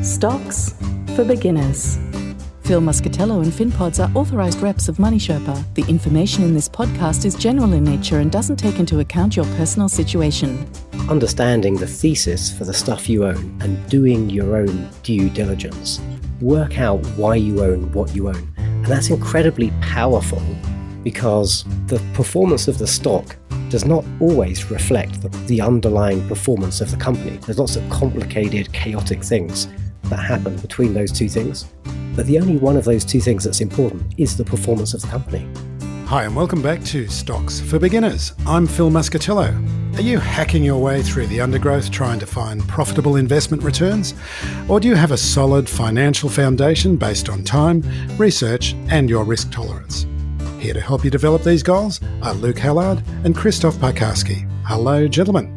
Stocks for beginners. Phil Muscatello and Finpods are authorised reps of Money Sherpa. The information in this podcast is general in nature and doesn't take into account your personal situation. Understanding the thesis for the stuff you own and doing your own due diligence. Work out why you own what you own. And that's incredibly powerful because the performance of the stock does not always reflect the underlying performance of the company. There's lots of complicated, chaotic things that happen between those two things. But the only one of those two things that's important is the performance of the company. Hi, and welcome back to Stocks for Beginners. I'm Phil Muscatello. Are you hacking your way through the undergrowth trying to find profitable investment returns? Or do you have a solid financial foundation based on time, research, and your risk tolerance? Here to help you develop these goals are Luke Hallard and Krzysztof Piekarski. Hello, gentlemen.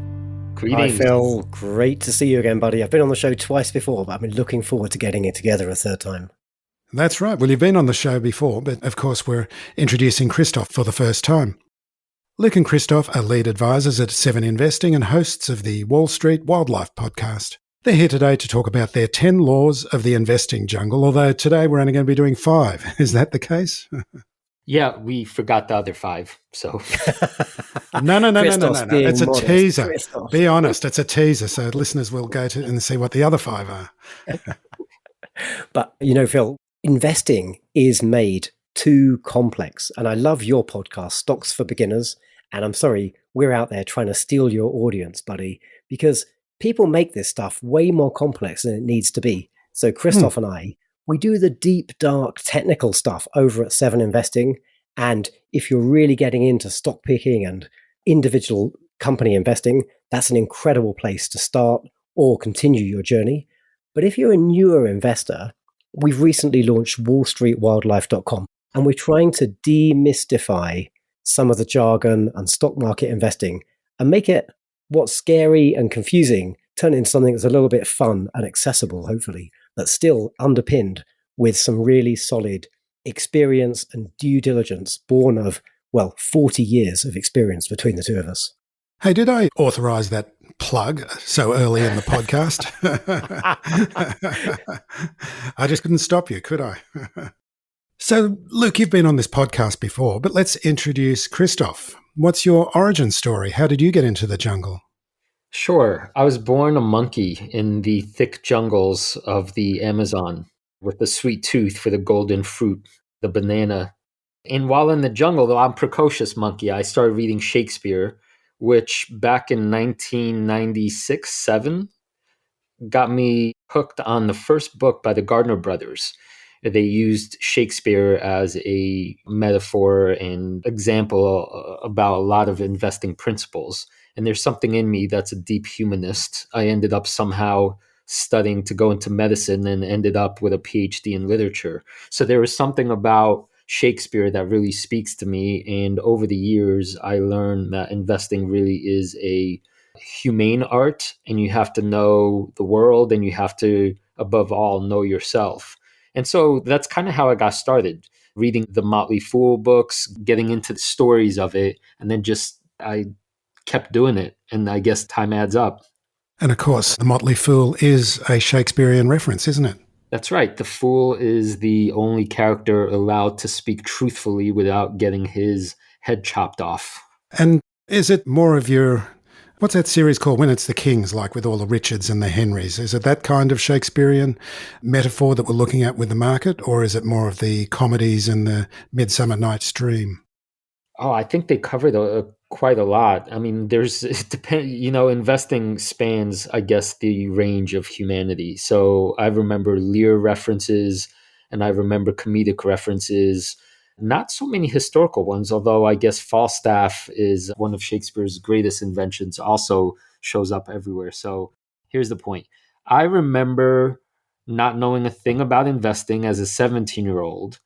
Greetings. Hi, Phil. Great to see you again, buddy. I've been on the show twice before, but I've been looking forward to getting it together a third time. That's right. Well, you've been on the show before, but of course we're introducing Krzysztof for the first time. Luke and Krzysztof are lead advisors at 7investing and hosts of the Wall Street Wildlife podcast. They're here today to talk about their 10 laws of the investing jungle, although today we're only going to be doing 5. Is that the case? Yeah, we forgot the other 5, so... No. It's a teaser. Krzysztof. Be honest, it's a teaser, so listeners will go to and see what the other 5 are. But, Phil, investing is made too complex. And I love your podcast, Stocks for Beginners. And I'm sorry, we're out there trying to steal your audience, buddy, because people make this stuff way more complex than it needs to be. So Krzysztof and I, we do the deep, dark, technical stuff over at 7investing. And if you're really getting into stock picking and individual company investing, that's an incredible place to start or continue your journey. But if you're a newer investor, we've recently launched wallstreetwildlife.com, and we're trying to demystify some of the jargon and stock market investing and make it what's scary and confusing turn into something that's a little bit fun and accessible, hopefully, but still underpinned with some really solid experience and due diligence born of, 40 years of experience between the two of us. Hey, did I authorize that plug so early in the podcast? I just couldn't stop you, could I? So, Luke, you've been on this podcast before, but let's introduce Krzysztof. What's your origin story? How did you get into the jungle? Sure. I was born a monkey in the thick jungles of the Amazon with the sweet tooth for the golden fruit, the banana. And while in the jungle, though I'm a precocious monkey, I started reading Shakespeare, which back in 1996-7 got me hooked on the first book by the Gardner brothers. They used Shakespeare as a metaphor and example about a lot of investing principles. And there's something in me that's a deep humanist. I ended up somehow studying to go into medicine and ended up with a PhD in literature. So there was something about Shakespeare that really speaks to me. And over the years, I learned that investing really is a humane art, and you have to know the world, and you have to, above all, know yourself. And so that's kind of how I got started, reading the Motley Fool books, getting into the stories of it, and then I kept doing it. And I guess time adds up. And of course, the Motley Fool is a Shakespearean reference, isn't it? That's right. The fool is the only character allowed to speak truthfully without getting his head chopped off. And is it more of your, what's that series called when it's the Kings, like with all the Richards and the Henrys? Is it that kind of Shakespearean metaphor that we're looking at with the market, or is it more of the comedies and the Midsummer Night's Dream? Oh, I think they covered quite a lot. I mean, investing spans, I guess, the range of humanity. So I remember Lear references and I remember comedic references, not so many historical ones, although I guess Falstaff is one of Shakespeare's greatest inventions, also shows up everywhere. So here's the point. I remember not knowing a thing about investing as a 17-year-old,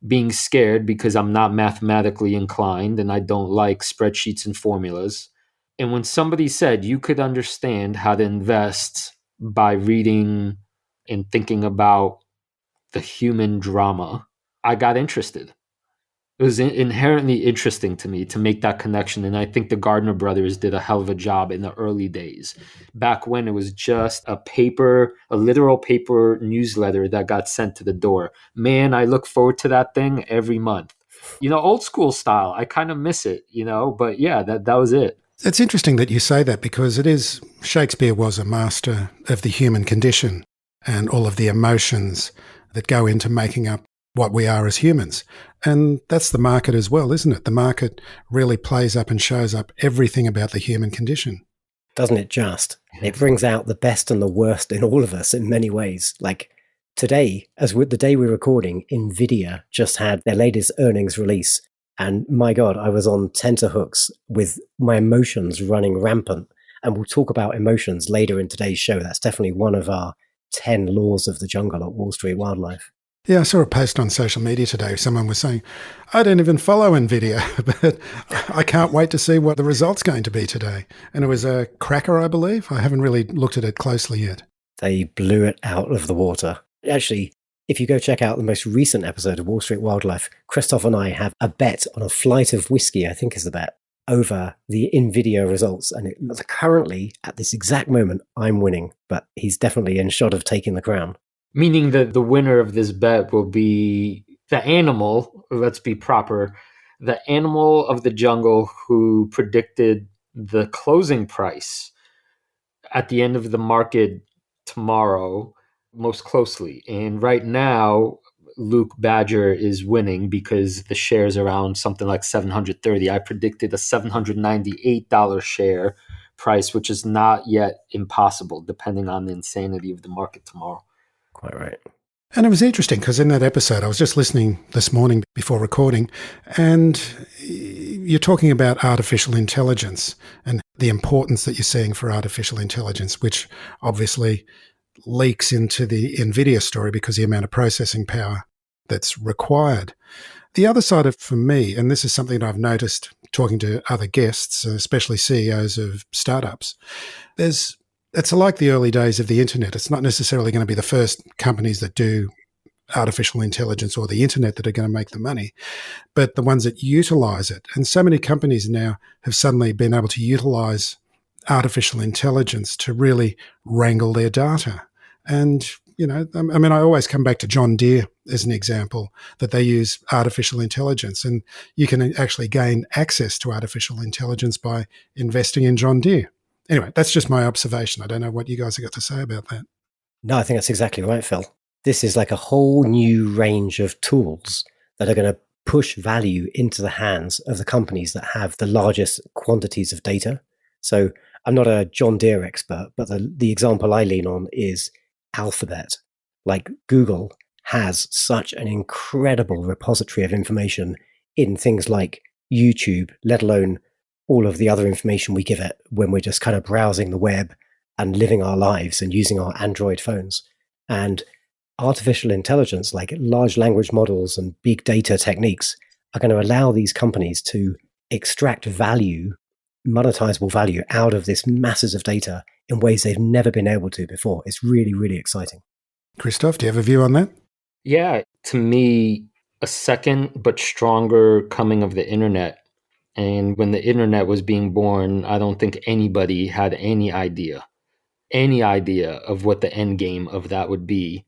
being scared because I'm not mathematically inclined and I don't like spreadsheets and formulas. And when somebody said you could understand how to invest by reading and thinking about the human drama, I got interested. It was inherently interesting to me to make that connection. And I think the Gardner brothers did a hell of a job in the early days, back when it was just a literal paper newsletter that got sent to the door. Man, I look forward to that thing every month. Old school style. I kind of miss it, but yeah, that was it. It's interesting that you say that because Shakespeare was a master of the human condition and all of the emotions that go into making up what we are as humans. And that's the market as well, isn't it? The market really plays up and shows up everything about the human condition. Doesn't it just? It brings out the best and the worst in all of us in many ways. Like today, the day we're recording, NVIDIA just had their latest earnings release. And my God, I was on tenterhooks with my emotions running rampant. And we'll talk about emotions later in today's show. That's definitely one of our 10 laws of the jungle at Wall Street Wildlife. Yeah, I saw a post on social media today. Someone was saying, I don't even follow NVIDIA, but I can't wait to see what the result's going to be today. And it was a cracker, I believe. I haven't really looked at it closely yet. They blew it out of the water. Actually, if you go check out the most recent episode of Wall Street Wildlife, Krzysztof and I have a bet on a flight of whiskey, I think is the bet, over the NVIDIA results. And currently, at this exact moment, I'm winning, but he's definitely in shot of taking the crown. Meaning that the winner of this bet will be the animal, let's be proper, the animal of the jungle who predicted the closing price at the end of the market tomorrow most closely. And right now, Luke Badger is winning because the share's around something like 730. I predicted a $798 share price, which is not yet impossible, depending on the insanity of the market tomorrow. Quite right. And it was interesting because in that episode, I was just listening this morning before recording, and you're talking about artificial intelligence and the importance that you're seeing for artificial intelligence, which obviously leaks into the NVIDIA story because of the amount of processing power that's required. The other side of, for me, and this is something that I've noticed talking to other guests, especially CEOs of startups, it's like the early days of the internet. It's not necessarily going to be the first companies that do artificial intelligence or the internet that are going to make the money, but the ones that utilize it. And so many companies now have suddenly been able to utilize artificial intelligence to really wrangle their data. And, I always come back to John Deere as an example, that they use artificial intelligence, and you can actually gain access to artificial intelligence by investing in John Deere. Anyway, that's just my observation. I don't know what you guys have got to say about that. No, I think that's exactly right, Phil. This is like a whole new range of tools that are going to push value into the hands of the companies that have the largest quantities of data. So I'm not a John Deere expert, but the example I lean on is Alphabet. Like Google has such an incredible repository of information in things like YouTube, let alone all of the other information we give it when we're just kind of browsing the web and living our lives and using our Android phones. And artificial intelligence, like large language models and big data techniques, are going to allow these companies to extract value, monetizable value, out of this masses of data in ways they've never been able to before. It's really, really exciting. Krzysztof, do you have a view on that? Yeah, to me, a second but stronger coming of the internet. And when the internet was being born, I don't think anybody had any idea of what the end game of that would be.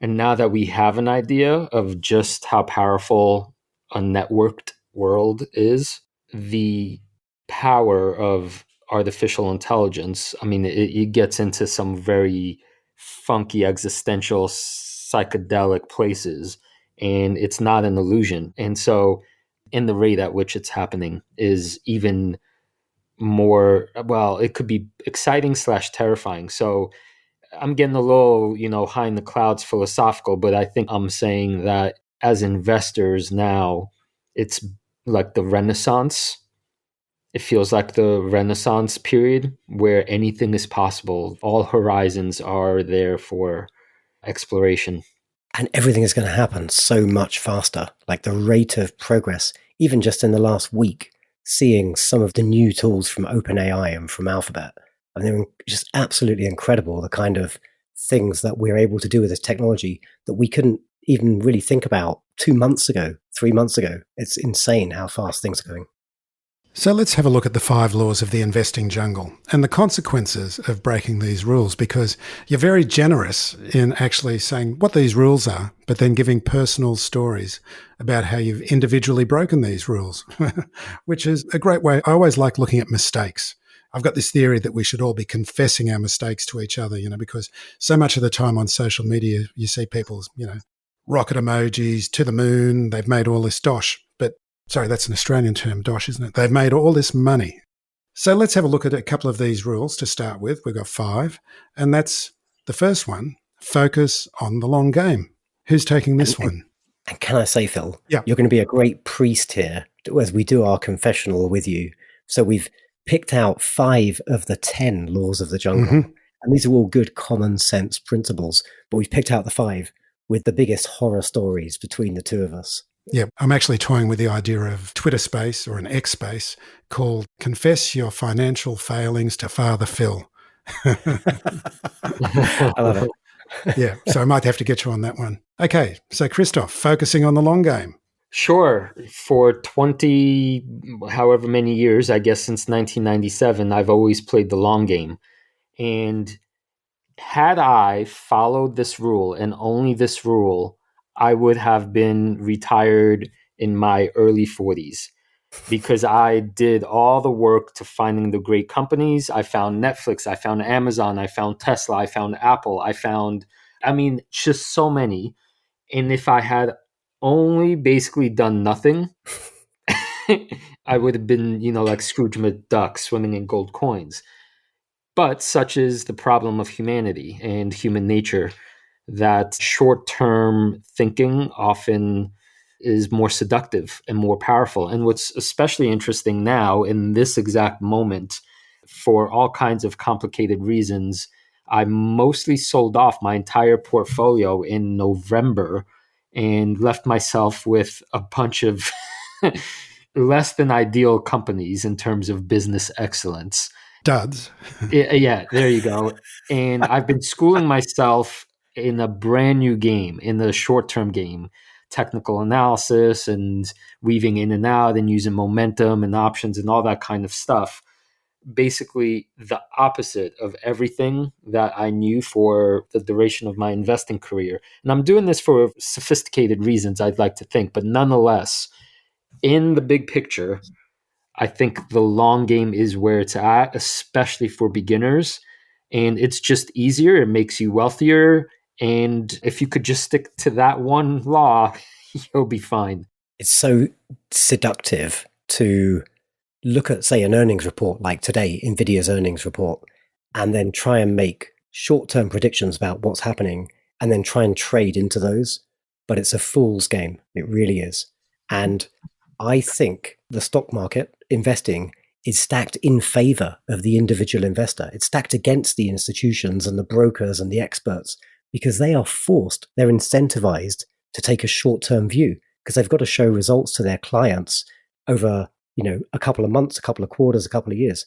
And now that we have an idea of just how powerful a networked world is, the power of artificial intelligence, it gets into some very funky, existential, psychedelic places, and it's not an illusion. And so, in the rate at which it's happening is even more, well, it could be exciting / terrifying. So I'm getting a little, high in the clouds philosophical, but I think I'm saying that as investors now, it's like the Renaissance. It feels like the Renaissance period where anything is possible. All horizons are there for exploration. And everything is going to happen so much faster. Like the rate of progress, even just in the last week, seeing some of the new tools from OpenAI and from Alphabet, and they're just absolutely incredible, the kind of things that we're able to do with this technology that we couldn't even really think about 2 months ago, 3 months ago. It's insane how fast things are going. So let's have a look at the 5 laws of the investing jungle and the consequences of breaking these rules, because you're very generous in actually saying what these rules are, but then giving personal stories about how you've individually broken these rules, which is a great way. I always like looking at mistakes. I've got this theory that we should all be confessing our mistakes to each other, because so much of the time on social media, you see people's, rocket emojis to the moon. They've made all this dosh, but sorry, that's an Australian term, dosh, isn't it? They've made all this money. So let's have a look at a couple of these rules to start with. We've got 5, and that's the first one, focus on the long game. Who's taking this one? And can I say, Phil, Yeah. You're going to be a great priest here as we do our confessional with you. So we've picked out 5 of the 10 laws of the jungle. Mm-hmm. And these are all good common sense principles, but we've picked out the 5 with the biggest horror stories between the two of us. Yeah, I'm actually toying with the idea of Twitter space or an X space called Confess Your Financial Failings to Father Phil. I love it. Yeah, so I might have to get you on that one. Okay, so Krzysztof, focusing on the long game. Sure. For 20, however many years, I guess since 1997, I've always played the long game. And had I followed this rule and only this rule, I would have been retired in my early 40s because I did all the work to finding the great companies. I found Netflix, I found Amazon, I found Tesla, I found Apple, just so many. And if I had only basically done nothing, I would have been, like Scrooge McDuck swimming in gold coins. But such is the problem of humanity and human nature, that short-term thinking often is more seductive and more powerful. And what's especially interesting now in this exact moment, for all kinds of complicated reasons, I mostly sold off my entire portfolio in November and left myself with a bunch of less than ideal companies in terms of business excellence. Duds. Yeah, there you go. And I've been schooling myself in a brand new game, in the short-term game, technical analysis and weaving in and out and using momentum and options and all that kind of stuff. Basically the opposite of everything that I knew for the duration of my investing career. And I'm doing this for sophisticated reasons, I'd like to think, but nonetheless, in the big picture, I think the long game is where it's at, especially for beginners. And it's just easier. It makes you wealthier. And if you could just stick to that one law, you'll be fine. It's so seductive to look at, say, an earnings report like today, NVIDIA's earnings report, and then try and make short-term predictions about what's happening and then try and trade into those. But it's a fool's game. It really is. And I think the stock market investing is stacked in favor of the individual investor. It's stacked against the institutions and the brokers and the experts because they are forced, they're incentivized to take a short-term view because they've got to show results to their clients over, a couple of months, a couple of quarters, a couple of years.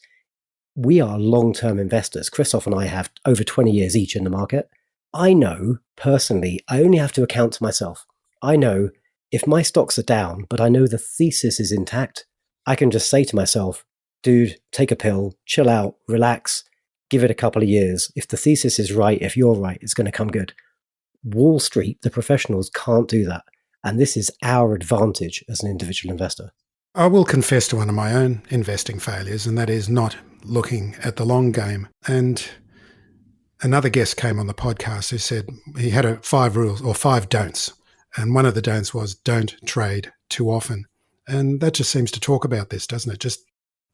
We are long-term investors. Krzysztof and I have over 20 years each in the market. I know personally, I only have to account to myself. I know if my stocks are down, but I know the thesis is intact, I can just say to myself, dude, take a pill, chill out, relax, give it a couple of years. If the thesis is right, if you're right, it's going to come good. Wall Street, the professionals can't do that. And this is our advantage as an individual investor. I will confess to one of my own investing failures, and that is not looking at the long game. And another guest came on the podcast who said he had 5 rules or 5 don'ts. And one of the don'ts was don't trade too often. And that just seems to talk about this, doesn't it? Just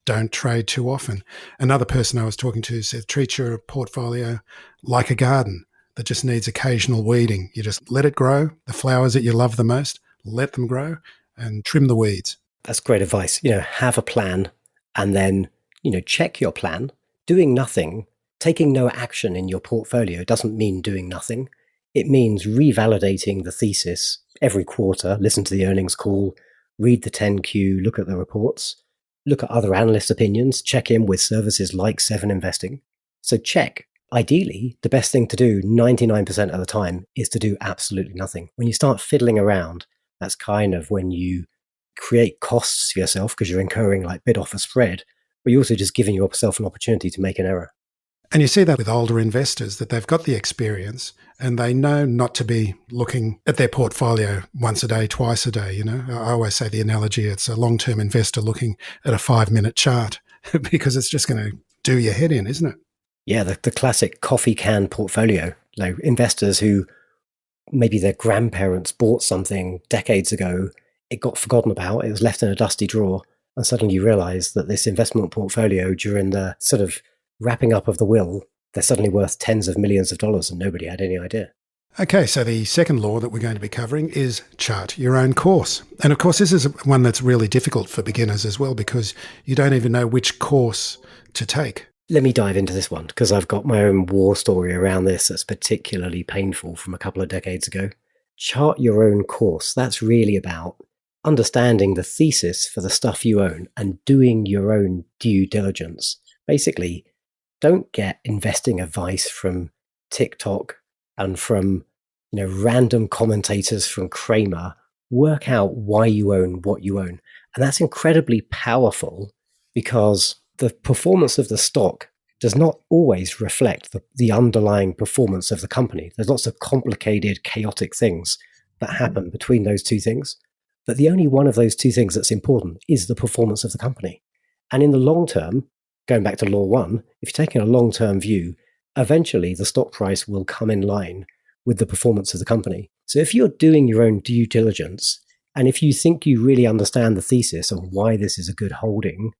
don't trade too often. Another person I was talking to said, treat your portfolio like a garden that just needs occasional weeding. You just let it grow. The flowers that you love the most, let them grow and trim the weeds. That's great advice. Have a plan and then, check your plan. Doing nothing, taking no action in your portfolio doesn't mean doing nothing. It means revalidating the thesis every quarter, listen to the earnings call, read the 10Q, look at the reports, look at other analyst opinions, check in with services like 7investing. So check. Ideally, the best thing to do 99% of the time is to do absolutely nothing. When you start fiddling around, That's kind of when you create costs for yourself because you're incurring like bid offer spread, but you're also just giving yourself an opportunity to make an error. And you see that with older investors, that they've got the experience and they know not to be looking at their portfolio once a day, twice a day. You know, I always say the analogy, it's a long-term investor looking at a 5-minute chart because it's just going to do your head in, isn't it? Yeah, the classic coffee can portfolio. Like investors who maybe their grandparents bought something decades ago, it got forgotten about, it was left in a dusty drawer, and suddenly you realize that this investment portfolio during the sort of wrapping up of the will, they're suddenly worth tens of millions of dollars and nobody had any idea. Okay, so the second law that we're going to be covering is chart your own course. And of course, this is one that's really difficult for beginners as well because you don't even know which course to take. Let me dive into this one because I've got my own war story around this that's particularly painful from a couple of decades ago. Chart your own course. That's really about understanding the thesis for the stuff you own and doing your own due diligence. Basically, don't get investing advice from TikTok and from random commentators from Kramer. Work out why you own what you own. And that's incredibly powerful because the performance of the stock does not always reflect the underlying performance of the company. There's lots of complicated, chaotic things that happen between those two things. But the only one of those two things that's important is the performance of the company. And in the long term, going back to law one, if you're taking a long-term view, eventually the stock price will come in line with the performance of the company. So if you're doing your own due diligence, and if you think you really understand the thesis on why this is a good holding,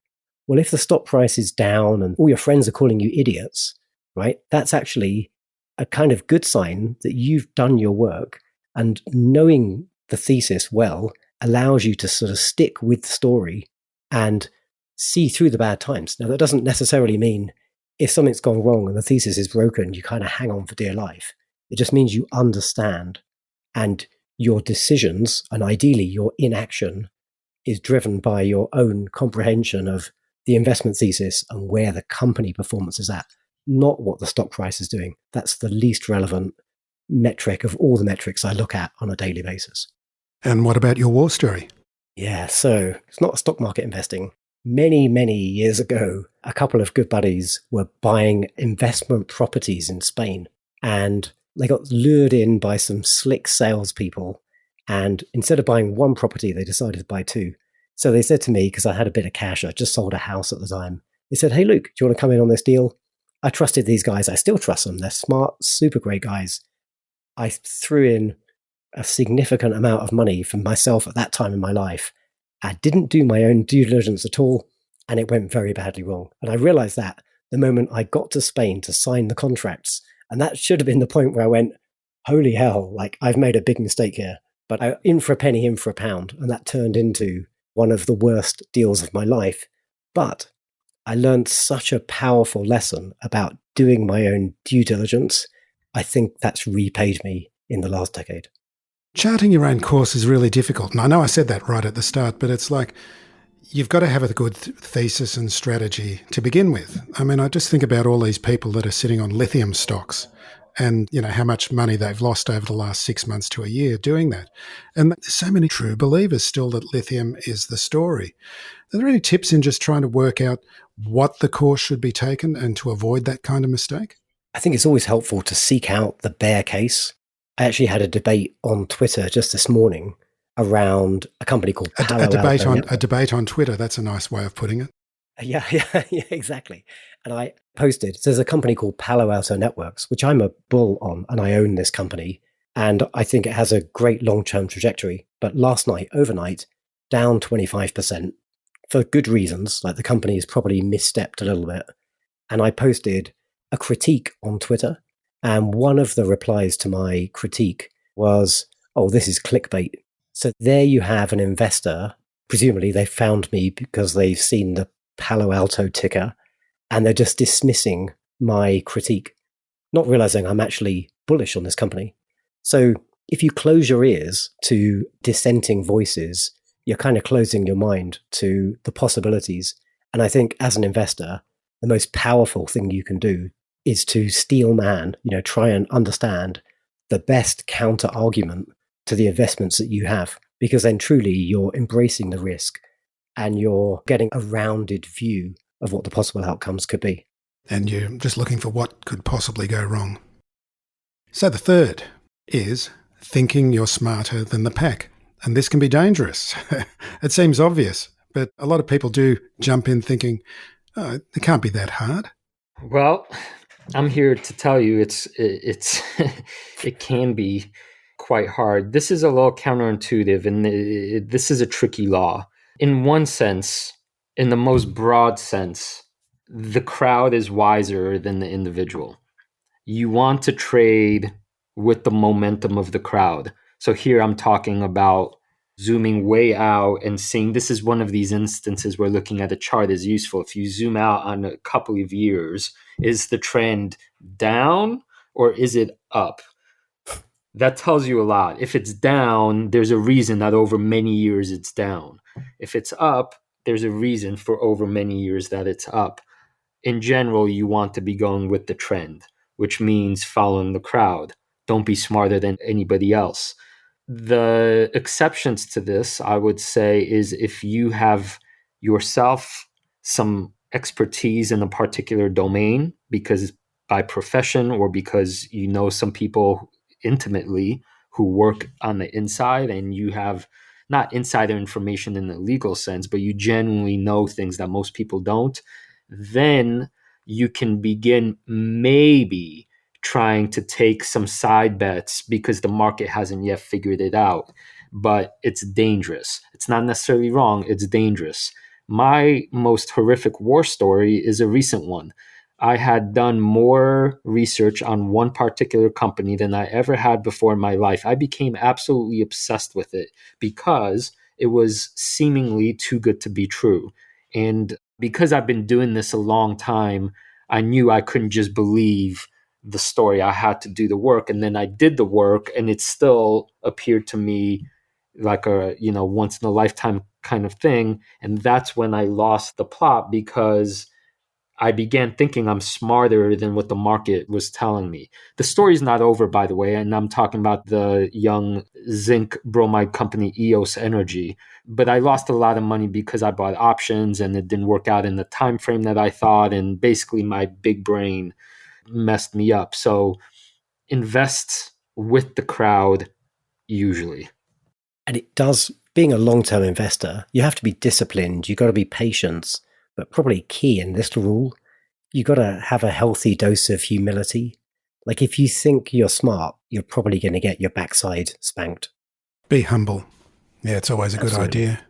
well, if the stock price is down and all your friends are calling you idiots, right, that's actually a kind of good sign that you've done your work, and knowing the thesis well allows you to sort of stick with the story and see through the bad times. Now, that doesn't necessarily mean if something's gone wrong and the thesis is broken, you kind of hang on for dear life. It just means you understand, and your decisions, and ideally your inaction, is driven by your own comprehension of the investment thesis and where the company performance is at, not what the stock price is doing. That's the least relevant metric of all the metrics I look at on a daily basis. And what about your war story? Yeah, so it's not stock market investing. Many, many years ago, a couple of good buddies were buying investment properties in Spain, and they got lured in by some slick salespeople. And instead of buying one property, they decided to buy two. So they said to me, because I had a bit of cash, I just sold a house at the time. They said, "Hey, Luke, do you want to come in on this deal?" I trusted these guys. I still trust them. They're smart, super great guys. I threw in a significant amount of money for myself at that time in my life. I didn't do my own due diligence at all, and it went very badly wrong. And I realized that the moment I got to Spain to sign the contracts, and that should have been the point where I went, holy hell, like I've made a big mistake here. But I in for a penny, in for a pound. And that turned into one of the worst deals of my life. But I learned such a powerful lesson about doing my own due diligence. I think that's repaid me in the last decade. Charting your own course is really difficult. And I know I said that right at the start, but it's like you've got to have a good thesis and strategy to begin with. I mean, I just think about all these people that are sitting on lithium stocks and, how much money they've lost over the last 6 months to a year doing that. And there's so many true believers still that lithium is the story. Are there any tips in just trying to work out what the course should be taken and to avoid that kind of mistake? I think it's always helpful to seek out the bear case. I actually had a debate on Twitter just this morning around a company called Palo Alto. A debate on Twitter. That's a nice way of putting it. Yeah, exactly. And I posted, there's a company called Palo Alto Networks, which I'm a bull on, and I own this company. And I think it has a great long-term trajectory. But last night, overnight, down 25% for good reasons. Like the company has probably misstepped a little bit. And I posted a critique on Twitter. And one of the replies to my critique was, "Oh, this is clickbait." So there you have an investor. Presumably they found me because they've seen the Palo Alto ticker and they're just dismissing my critique, not realizing I'm actually bullish on this company. So if you close your ears to dissenting voices, you're kind of closing your mind to the possibilities. And I think as an investor, the most powerful thing you can do is to steel man, try and understand the best counter argument to the investments that you have. because then truly you're embracing the risk and you're getting a rounded view of what the possible outcomes could be. And you're just looking for what could possibly go wrong. So the third is thinking you're smarter than the pack. And this can be dangerous. It seems obvious, but a lot of people do jump in thinking, oh, it can't be that hard. Well, I'm here to tell you it's it can be quite hard. This is a little counterintuitive, and this is a tricky law. In one sense, in the most broad sense, the crowd is wiser than the individual. You want to trade with the momentum of the crowd. So here I'm talking about zooming way out and seeing, this is one of these instances where looking at a chart is useful. If you zoom out on a couple of years, is the trend down or is it up? That tells you a lot. If it's down, there's a reason that over many years it's down. If it's up, there's a reason for over many years that it's up. In general, you want to be going with the trend, which means following the crowd. Don't be smarter than anybody else. The exceptions to this, I would say, is if you have yourself some expertise in a particular domain, because by profession or because you know some people intimately who work on the inside, and you have not insider information in the legal sense, but you genuinely know things that most people don't, then you can begin maybe trying to take some side bets because the market hasn't yet figured it out. But it's dangerous. It's not necessarily wrong. It's dangerous. My most horrific war story is a recent one. I had done more research on one particular company than I ever had before in my life. I became absolutely obsessed with it because it was seemingly too good to be true. And because I've been doing this a long time, I knew I couldn't just believe the story. I had to do the work. And then I did the work, and it still appeared to me like a, once in a lifetime kind of thing. And that's when I lost the plot, because I began thinking I'm smarter than what the market was telling me. The story's not over, by the way, and I'm talking about the young zinc bromide company EOS Energy. But I lost a lot of money because I bought options and it didn't work out in the time frame that I thought, and basically my big brain messed me up. So invest with the crowd usually. And it does, being a long-term investor, you have to be disciplined, you've got to be patient, but probably key in this rule, you've got to have a healthy dose of humility. Like if you think you're smart, you're probably going to get your backside spanked. Be humble. Yeah, it's always a good Absolutely. idea.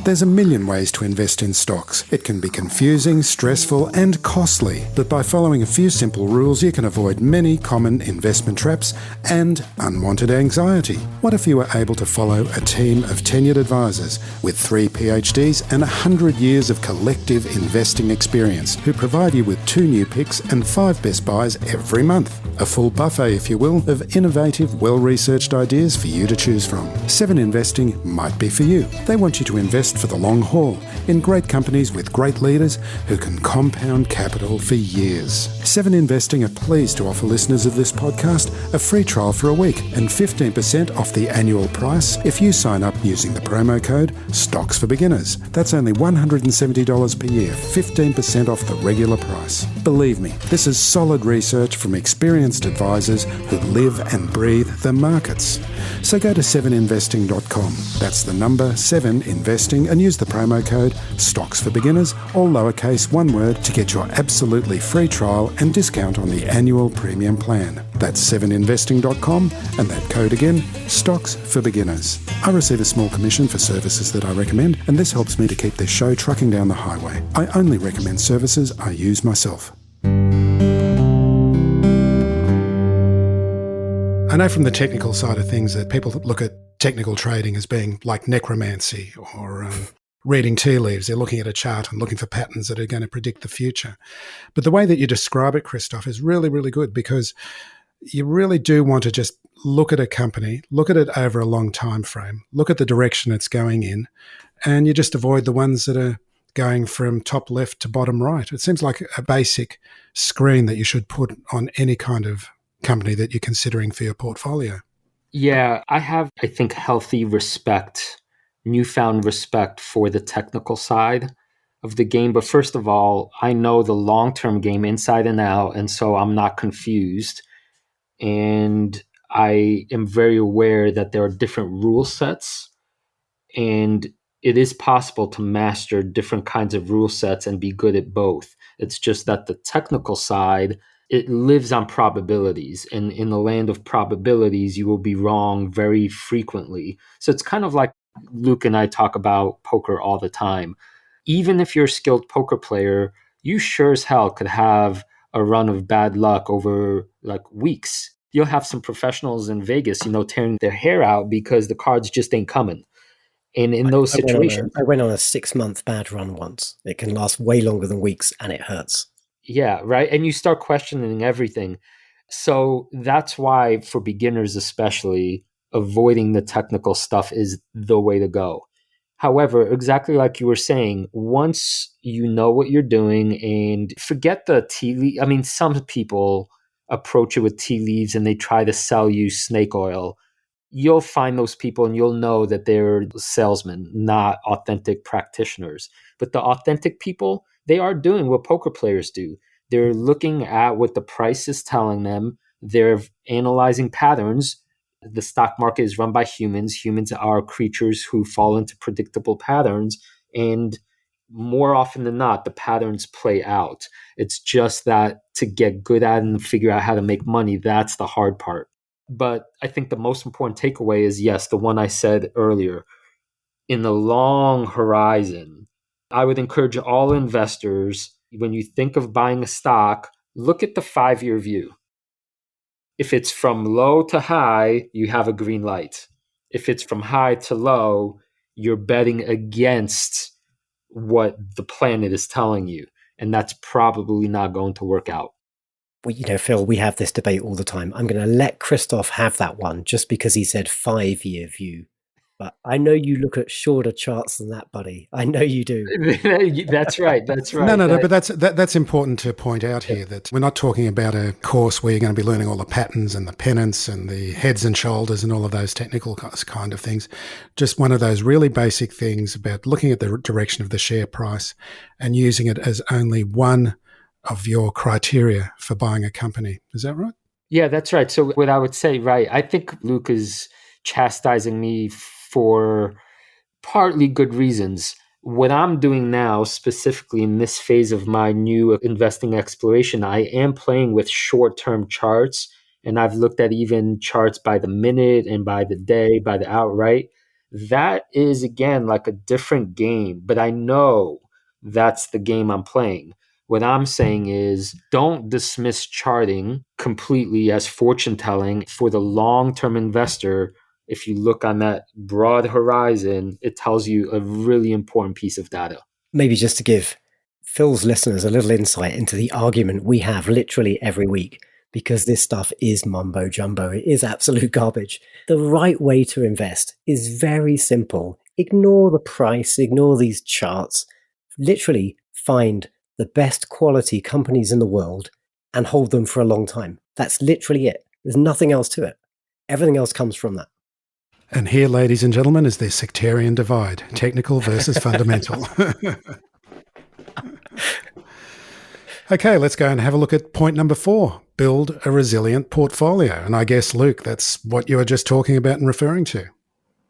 There's a million ways to invest in stocks. It can be confusing, stressful, and costly, but by following a few simple rules, you can avoid many common investment traps and unwanted anxiety. What if you were able to follow a team of tenured advisors with 3 PhDs and 100 years of collective investing experience who provide you with 2 new picks and 5 best buys every month? A full buffet, if you will, of innovative, well-researched ideas for you to choose from. 7 Investing might be for you. They want you to invest for the long haul in great companies with great leaders who can compound capital for years. 7 Investing are pleased to offer listeners of this podcast a free trial for a week and 15% off the annual price if you sign up using the promo code Stocks for Beginners. That's only $170 per year, 15% off the regular price. Believe me, this is solid research from experienced advisors who live and breathe the markets. So go to 7investing.com. That's the number 7 Investing, and use the promo code Stocks for Beginners, all lowercase, one word, to get your absolutely free trial and discount on the annual premium plan. That's 7investing.com, and that code again, Stocks for Beginners. I receive a small commission for services that I recommend, and this helps me to keep this show trucking down the highway. I only recommend services I use myself. I know from the technical side of things that people look at technical trading as being like necromancy or reading tea leaves. They're looking at a chart and looking for patterns that are going to predict the future. But the way that you describe it, Krzysztof, is really, really good, because you really do want to just look at a company, look at it over a long time frame, look at the direction it's going in, and you just avoid the ones that are going from top left to bottom right. It seems like a basic screen that you should put on any kind of company that you're considering for your portfolio. Yeah, I have, I think, healthy respect, newfound respect for the technical side of the game. But first of all, I know the long term game inside and out. And so I'm not confused. And I am very aware that there are different rule sets, and it is possible to master different kinds of rule sets and be good at both. It's just that the technical side, it lives on probabilities, and in the land of probabilities you will be wrong very frequently. So it's kind of like Luke and I talk about poker all the time. Even if you're a skilled poker player, you sure as hell could have a run of bad luck over like weeks. You'll have some professionals in Vegas, tearing their hair out because the cards just ain't coming. And in those situations, I went on a 6-month bad run once. It can last way longer than weeks, and it hurts. yeah, right. And you start questioning everything. So that's why, for beginners especially, avoiding the technical stuff is the way to go. However, exactly like you were saying, once you know what you're doing and forget the tea leaf. I mean, some people approach it with tea leaves and they try to sell you snake oil. You'll find those people and you'll know that they're salesmen, not authentic practitioners. But the authentic people, they are doing what poker players do. They're looking at what the price is telling them. They're analyzing patterns. The stock market is run by humans. Humans are creatures who fall into predictable patterns. And more often than not, the patterns play out. It's just that to get good at it and figure out how to make money, that's the hard part. But I think the most important takeaway is, yes, the one I said earlier. In the long horizon, I would encourage all investors, when you think of buying a stock, look at the 5-year view. If it's from low to high, you have a green light. If it's from high to low, you're betting against what the planet is telling you. And that's probably not going to work out. Well, Phil, we have this debate all the time. I'm going to let Krzysztof have that one just because he said 5-year view. But I know you look at shorter charts than that, buddy. I know you do. That's right. That's right. No, but that's important to point out here, that we're not talking about a course where you're going to be learning all the patterns and the pennants and the heads and shoulders and all of those technical kind of things. Just one of those really basic things about looking at the direction of the share price and using it as only one of your criteria for buying a company. Is that right? Yeah, that's right. So what I would say, right, I think Luke is chastising me for partly good reasons. What I'm doing now, specifically in this phase of my new investing exploration, I am playing with short-term charts, and I've looked at even charts by the minute and by the day, by the outright. That is, again, like a different game, but I know that's the game I'm playing. What I'm saying is, don't dismiss charting completely as fortune telling. For the long-term investor, if you look on that broad horizon, it tells you a really important piece of data. Maybe just to give Phil's listeners a little insight into the argument we have literally every week, because this stuff is mumbo jumbo. It is absolute garbage. The right way to invest is very simple. Ignore the price, ignore these charts. Literally find the best quality companies in the world and hold them for a long time. That's literally it. There's nothing else to it. Everything else comes from that. And here, ladies and gentlemen, is the sectarian divide, technical versus fundamental. Okay, let's go and have a look at point number 4, build a resilient portfolio. And I guess, Luke, that's what you were just talking about and referring to.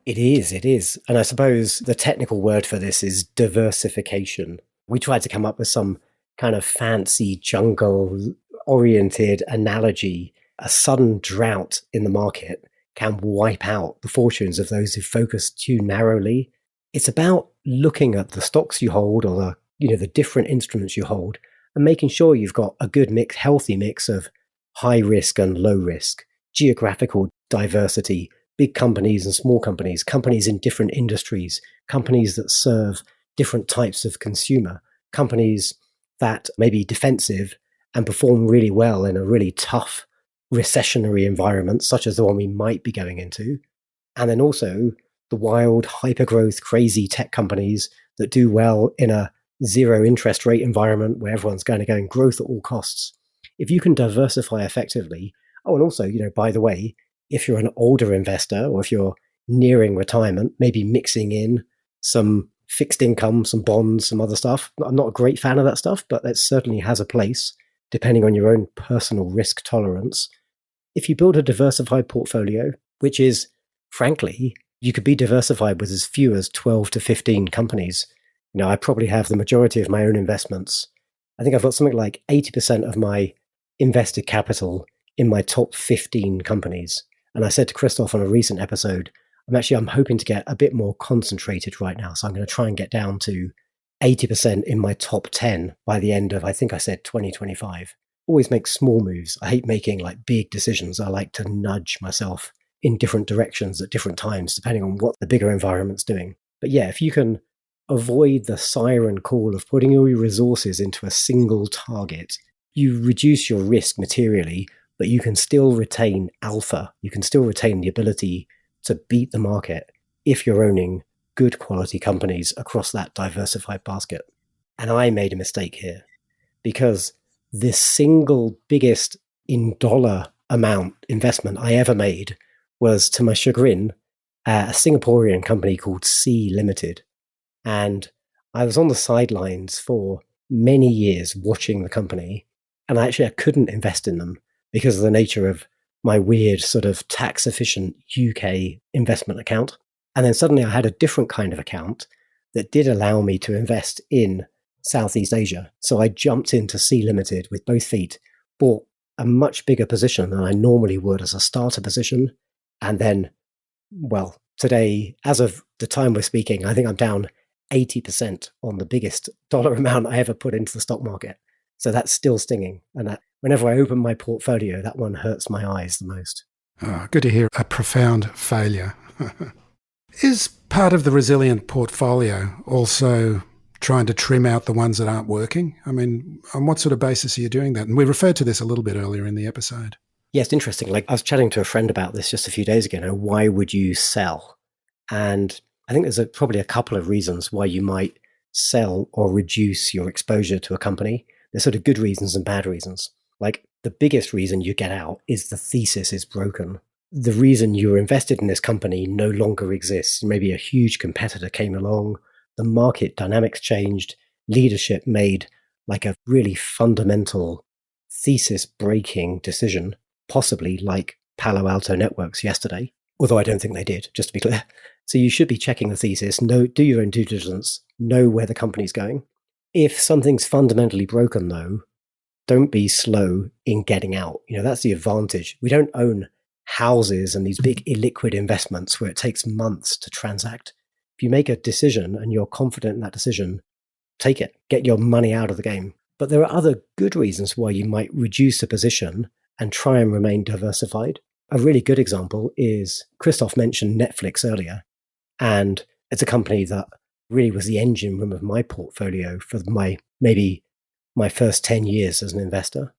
It is. And I suppose the technical word for this is diversification. We tried to come up with some kind of fancy jungle-oriented analogy. A sudden drought in the market can wipe out the fortunes of those who focus too narrowly. It's about looking at the stocks you hold, or the different instruments you hold, and making sure you've got a good mix, healthy mix of high risk and low risk, geographical diversity, big companies and small companies, companies in different industries, companies that serve different types of consumer, companies that may be defensive and perform really well in a really tough recessionary environment, such as the one we might be going into. And then also the wild, hyper-growth, crazy tech companies that do well in a zero interest rate environment where everyone's going to go in growth at all costs. If you can diversify effectively, and also, by the way, if you're an older investor or if you're nearing retirement, maybe mixing in some fixed income, some bonds, some other stuff. I'm not a great fan of that stuff, but that certainly has a place depending on your own personal risk tolerance. If you build a diversified portfolio, which is, frankly, you could be diversified with as few as 12 to 15 companies. I probably have the majority of my own investments. I think I've got something like 80% of my invested capital in my top 15 companies. And I said to Krzysztof on a recent episode, I'm hoping to get a bit more concentrated right now. So I'm going to try and get down to 80% in my top 10 by the end of, I think I said 2025. Always make small moves. I hate making like big decisions. I like to nudge myself in different directions at different times, depending on what the bigger environment's doing. But yeah, if you can avoid the siren call of putting all your resources into a single target, you reduce your risk materially, but you can still retain alpha. You can still retain the ability to beat the market if you're owning good quality companies across that diversified basket. And I made a mistake here because the single biggest in dollar amount investment I ever made was, to my chagrin, a Singaporean company called Pty Ltd. And I was on the sidelines for many years watching the company, and I couldn't invest in them because of the nature of my weird sort of tax efficient UK investment account. And then suddenly I had a different kind of account that did allow me to invest in Southeast Asia. So I jumped into Pty Ltd with both feet, bought a much bigger position than I normally would as a starter position. And then, well, today, as of the time we're speaking, I think I'm down 80% on the biggest dollar amount I ever put into the stock market. So that's still stinging. And that, whenever I open my portfolio, that one hurts my eyes the most. Oh, good to hear a profound failure. Is part of the resilient portfolio also trying to trim out the ones that aren't working? I mean, on what sort of basis are you doing that? And we referred to this a little bit earlier in the episode. Yeah, it's interesting. Like I was chatting to a friend about this just a few days ago. Why would you sell? And I think there's probably a couple of reasons why you might sell or reduce your exposure to a company. There's sort of good reasons and bad reasons. Like the biggest reason you get out is the thesis is broken. The reason you were invested in this company no longer exists. Maybe a huge competitor came along, the market dynamics changed, leadership made like a really fundamental thesis breaking decision, possibly like Palo Alto Networks yesterday, although I don't think they did, just to be clear. So you should be checking the thesis, do your own due diligence, know where the company's going. If something's fundamentally broken though, don't be slow in getting out. That's the advantage. We don't own houses and these big illiquid investments where it takes months to transact. If you make a decision and you're confident in that decision, take it, get your money out of the game. But there are other good reasons why you might reduce a position and try and remain diversified. A really good example is Krzysztof mentioned Netflix earlier, and it's a company that really was the engine room of my portfolio for maybe my first 10 years as an investor.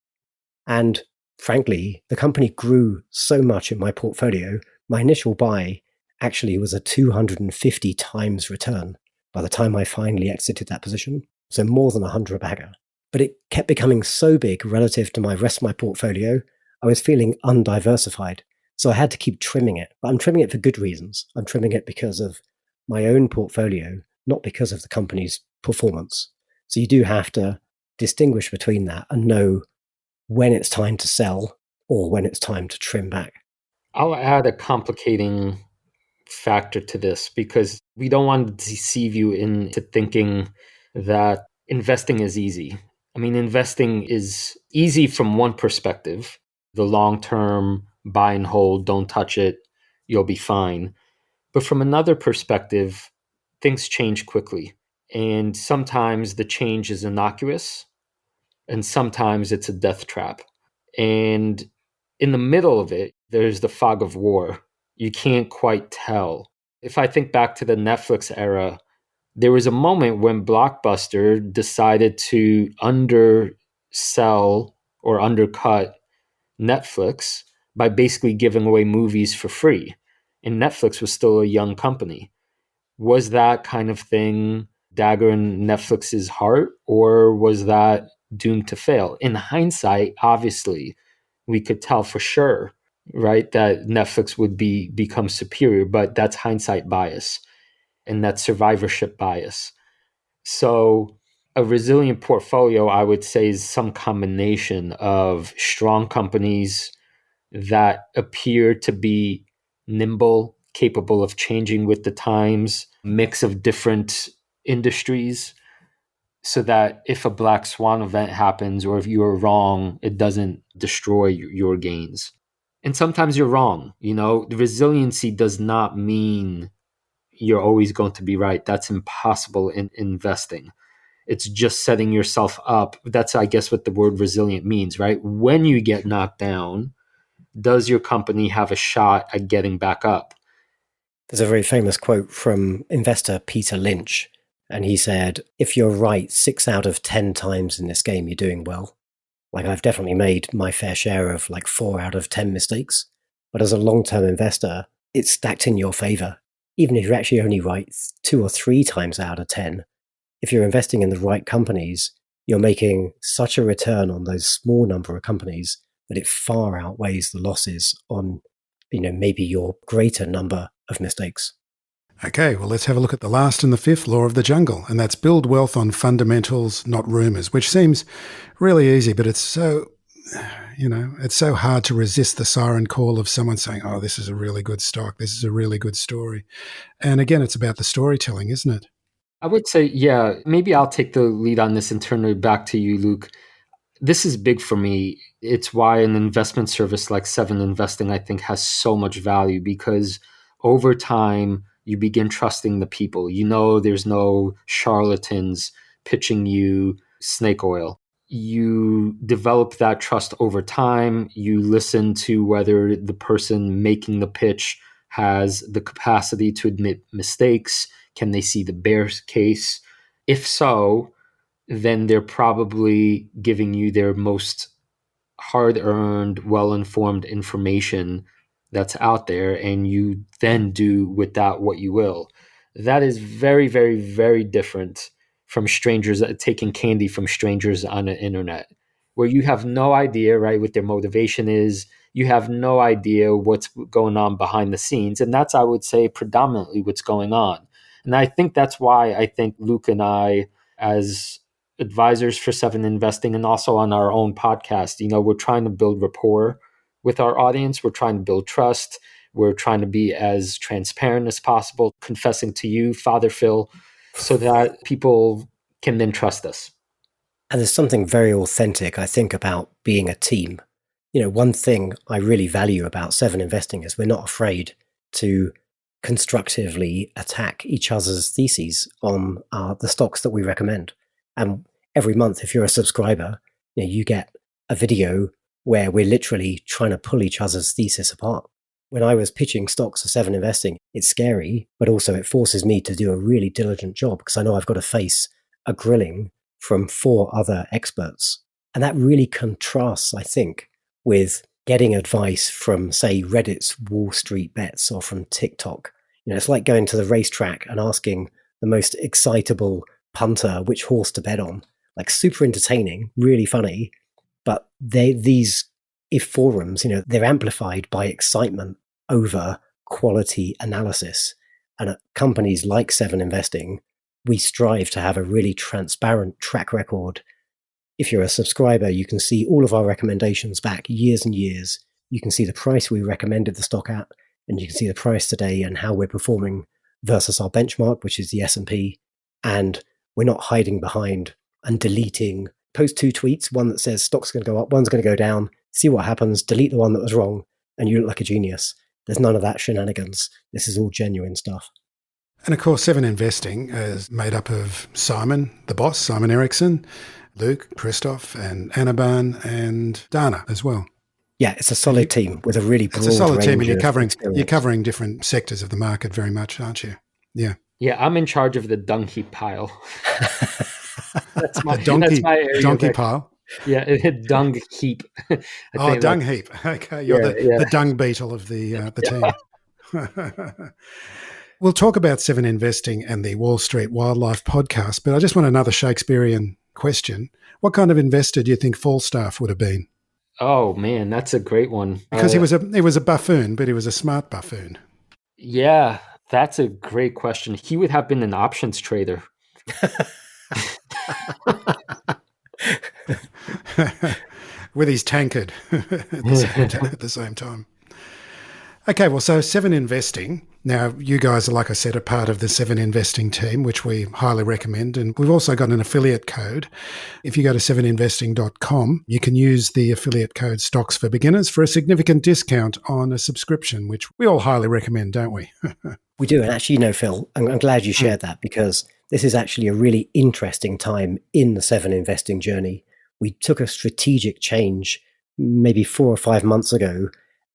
And frankly, the company grew so much in my portfolio. My initial buy actually was a 250 times return by the time I finally exited that position. So more than 100 bagger. But it kept becoming so big relative to my rest of my portfolio, I was feeling undiversified. So I had to keep trimming it. But I'm trimming it for good reasons. I'm trimming it because of my own portfolio, not because of the company's performance. So you do have to distinguish between that and know when it's time to sell or when it's time to trim back. I'll add a complicating factor to this because we don't want to deceive you into thinking that investing is easy. I mean, investing is easy from one perspective, the long-term buy and hold, don't touch it, you'll be fine. But from another perspective, things change quickly. And sometimes the change is innocuous, and sometimes it's a death trap. And in the middle of it, there's the fog of war. You can't quite tell. If I think back to the Netflix era, there was a moment when Blockbuster decided to undersell or undercut Netflix by basically giving away movies for free. And Netflix was still a young company. Was that kind of thing dagger in Netflix's heart, or was that doomed to fail? In hindsight, obviously, we could tell for sure right? That Netflix would become superior, but that's hindsight bias and that's survivorship bias. So a resilient portfolio, I would say, is some combination of strong companies that appear to be nimble, capable of changing with the times, mix of different industries, so that if a black swan event happens or if you are wrong, it doesn't destroy your gains. And sometimes you're wrong. The resiliency does not mean you're always going to be right. That's impossible in investing. It's just setting yourself up. That's, I guess, what the word resilient means, right? When you get knocked down, does your company have a shot at getting back up? There's a very famous quote from investor Peter Lynch, and he said, if you're right 6 out of 10 times in this game, you're doing well. Like, I've definitely made my fair share of like 4 out of 10 mistakes, but as a long-term investor, it's stacked in your favor. Even if you're actually only right 2 or 3 times out of 10, if you're investing in the right companies, you're making such a return on those small number of companies that it far outweighs the losses on, maybe your greater number of mistakes. Okay, well, let's have a look at the last and the fifth law of the jungle, and that's build wealth on fundamentals, not rumors, which seems really easy, but it's so hard to resist the siren call of someone saying, oh, this is a really good stock, this is a really good story. And again, it's about the storytelling, isn't it? I would say, yeah, maybe I'll take the lead on this and turn it back to you, Luke. This is big for me. It's why an investment service like 7investing, I think, has so much value, because over time, you begin trusting the people. There's no charlatans pitching you snake oil. You develop that trust over time. You listen to whether the person making the pitch has the capacity to admit mistakes. Can they see the bear case? If so, then they're probably giving you their most hard-earned, well-informed information that's out there, and you then do with that what you will. That is very, very, very different from strangers taking candy from strangers on the internet, where you have no idea, right, what their motivation is. You have no idea what's going on behind the scenes. And that's, I would say, predominantly what's going on. And I think that's why I think Luke and I, as advisors for 7investing and also on our own podcast, we're trying to build rapport with our audience. We're trying to build trust. We're trying to be as transparent as possible, confessing to you, Father Phil, so that people can then trust us. And there's something very authentic, I think, about being a team. One thing I really value about 7investing is we're not afraid to constructively attack each other's theses on the stocks that we recommend. And every month, if you're a subscriber, you get a video where we're literally trying to pull each other's thesis apart. When I was pitching stocks for 7investing, it's scary, but also it forces me to do a really diligent job, because I know I've got to face a grilling from 4 other experts. And that really contrasts, I think, with getting advice from, say, Reddit's Wall Street Bets or from TikTok. It's like going to the racetrack and asking the most excitable punter which horse to bet on. Like, super entertaining, really funny, but these forums, they're amplified by excitement over quality analysis. And at companies like 7investing, we strive to have a really transparent track record. If you're a subscriber, you can see all of our recommendations back years and years. You can see the price we recommended the stock at, and you can see the price today and how we're performing versus our benchmark, which is the S&P. And we're not hiding behind and deleting. Post 2 tweets, one that says stock's going to go up, one's going to go down, see what happens, delete the one that was wrong, and you look like a genius. There's none of that shenanigans. This is all genuine stuff. And of course, 7investing is made up of Simon, the boss, Simon Eriksson, Luke, Krzysztof, and Anaban, and Dana as well. Yeah, it's a solid team with a really broad range. It's a solid team, and you're covering different sectors of the market very much, aren't you? Yeah. Yeah, I'm in charge of the dung heap pile. That's my area. Donkey pile. Yeah, dung heap. Dung heap. Okay, you're the dung beetle of the team. We'll talk about 7investing and the Wall Street Wildlife podcast, but I just want another Shakespearean question. What kind of investor do you think Falstaff would have been? Oh man, that's a great one. Because he was a buffoon, but he was a smart buffoon. Yeah, that's a great question. He would have been an options trader. With his tankard at the same time. Okay, well, so 7investing. Now, you guys are, like I said, a part of the 7investing team, which we highly recommend. And we've also got an affiliate code. If you go to 7investing.com, you can use the affiliate code Stocks for Beginners for a significant discount on a subscription, which we all highly recommend, don't we? We do. And actually, Phil, I'm glad you shared that, because this is actually a really interesting time in the 7investing journey. We took a strategic change maybe 4 or 5 months ago,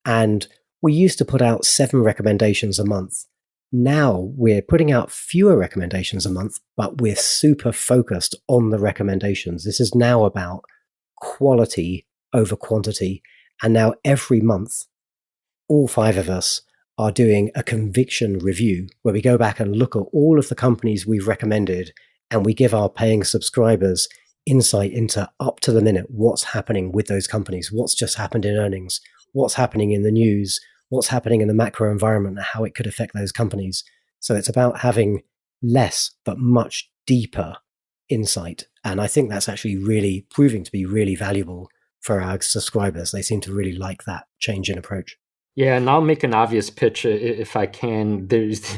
and we used to put out 7 recommendations a month. Now we're putting out fewer recommendations a month, but we're super focused on the recommendations. This is now about quality over quantity. And now every month, all 5 of us are doing a conviction review where we go back and look at all of the companies we've recommended, and we give our paying subscribers insight into up to the minute what's happening with those companies, what's just happened in earnings, what's happening in the news, what's happening in the macro environment, and how it could affect those companies. So it's about having less but much deeper insight. And I think that's actually really proving to be really valuable for our subscribers. They seem to really like that change in approach. Yeah, and I'll make an obvious pitch if I can. There's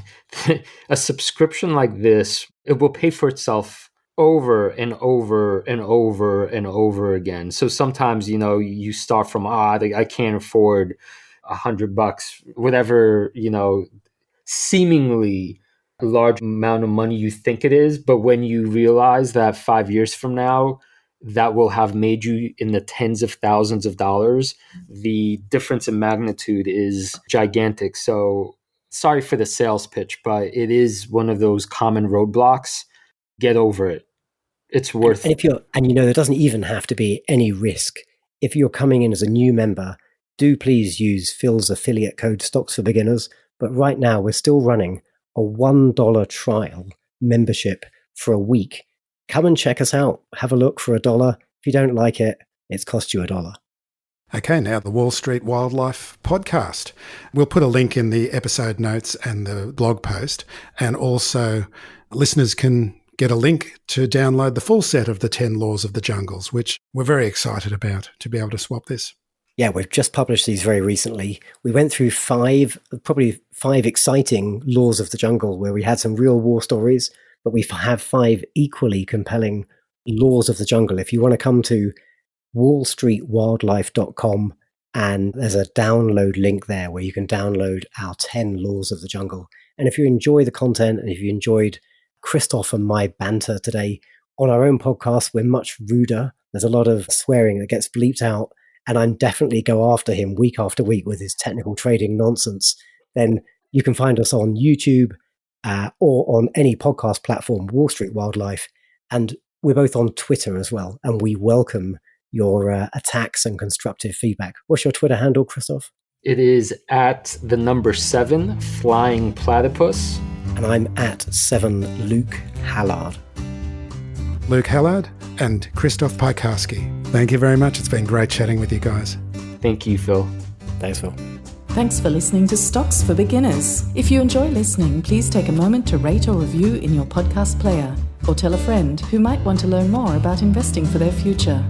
a subscription like this, it will pay for itself over and over and over and over again. So sometimes, you start from, I can't afford $100, whatever, seemingly a large amount of money you think it is. But when you realize that 5 years from now, that will have made you in the tens of thousands of dollars, the difference in magnitude is gigantic. So sorry for the sales pitch, but it is one of those common roadblocks. Get over it. It's worth it. And there doesn't even have to be any risk. If you're coming in as a new member, do please use Phil's affiliate code Stocks for Beginners. But right now we're still running a $1 trial membership for a week. Come and check us out. Have a look for $1. If you don't like it, it's cost you $1. Okay, now the Wall Street Wildlife podcast. We'll put a link in the episode notes and the blog post. And also listeners can get a link to download the full set of the 10 Laws of the Jungles, which we're very excited about to be able to swap this. Yeah, we've just published these very recently. We went through probably five exciting laws of the jungle where we had some real war stories, but we have 5 equally compelling laws of the jungle. If you want to come to wallstreetwildlife.com, and there's a download link there where you can download our 10 laws of the jungle. And if you enjoy the content, and if you enjoyed Krzysztof and my banter today, on our own podcast, we're much ruder. There's a lot of swearing that gets bleeped out, and I'm definitely go after him week after week with his technical trading nonsense. Then you can find us on YouTube or on any podcast platform, Wall Street Wildlife. And we're both on Twitter as well. And we welcome your attacks and constructive feedback. What's your Twitter handle, Krzysztof? It is at the number 7 Flying Platypus. And I'm at 7 Luke Hallard. Luke Hallard and Krzysztof Piekarski. Thank you very much. It's been great chatting with you guys. Thank you, Phil. Thanks, Phil. Thanks for listening to Stocks for Beginners. If you enjoy listening, please take a moment to rate or review in your podcast player, or tell a friend who might want to learn more about investing for their future.